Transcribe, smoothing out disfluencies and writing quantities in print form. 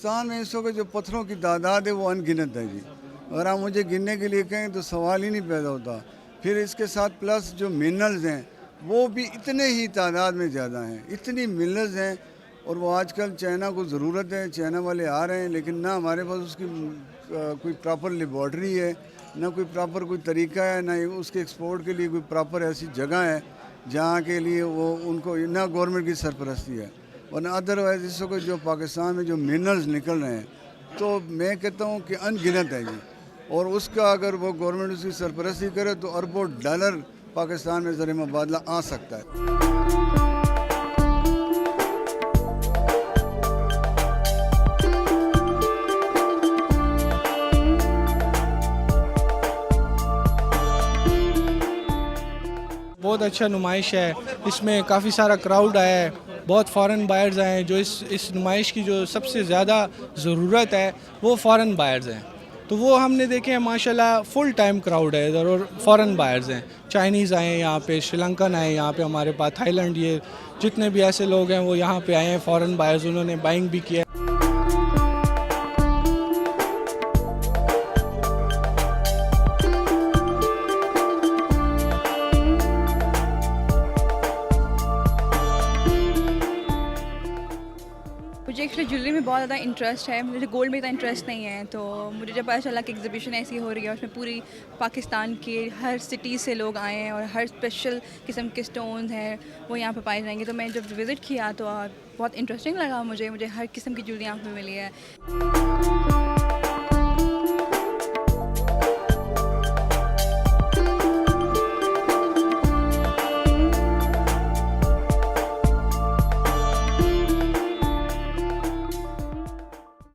पाकिस्तान में इस वक्त जो पत्थरों की तादाद है वो अनगिनत है जी। अगर आप मुझे गिनने के लिए कहें तो सवाल ही नहीं पैदा होता। फिर इसके साथ प्लस जो मिनरल्स हैं वो भी इतने ही तादाद में ज़्यादा हैं, इतनी मिनरल्स हैं। और वो आजकल चाइना को ज़रूरत है, चाइना वाले आ रहे हैं, लेकिन ना हमारे पास उसकी कोई प्रॉपर लेबॉर्ट्री है, ना कोई प्रॉपर कोई तरीका है, ना उसके एक्सपोर्ट के लिए कोई प्रॉपर ऐसी जगह है जहाँ के लिए वो उनको ना गवर्नमेंट की सरपरस्ती है। वरना अदरवाइज़ इस वक्त जो पाकिस्तान में जो मिनरल्स निकल रहे हैं तो मैं कहता हूँ कि अनगिनत है जी। और उसका अगर वो गवर्नमेंट उसकी सरपरस्ती करे तो अरबों डॉलर पाकिस्तान में ज़र मुबादला आ सकता है। बहुत अच्छा नुमाइश है, इसमें काफ़ी सारा क्राउड आया है, बहुत फ़ॉरेन बायर्स आए हैं। जो इस नुमाइश की जो सबसे ज़्यादा ज़रूरत है वो फ़ॉरेन बायर्स हैं, तो वो हमने देखे हैं माशाल्लाह फुल टाइम क्राउड है इधर। और फ़ॉरेन बायर्स हैं, चाइनीज़ आए हैं यहाँ पे, श्रीलंकन आए हैं यहाँ पे, हमारे पास थाईलैंड, ये जितने भी ऐसे लोग हैं वो यहाँ पे आए हैं फ़ॉरेन बायर्स, उन्होंने बाइंग भी किया है। मुझे एक्चुअली ज्वेलरी में बहुत ज़्यादा इंटरेस्ट है, मुझे गोल्ड में इतना इंटरेस्ट नहीं है। तो मुझे जब पता चला कि एग्जीबिशन ऐसी हो रही है, उसमें पूरी पाकिस्तान के हर सिटी से लोग आए हैं और हर स्पेशल किस्म के स्टोन्स हैं वो यहाँ पे पाए जाएंगे, तो मैं जब विज़िट किया तो बहुत इंटरेस्टिंग लगा मुझे हर किस्म की ज्वेलरी यहाँ पे मिली है।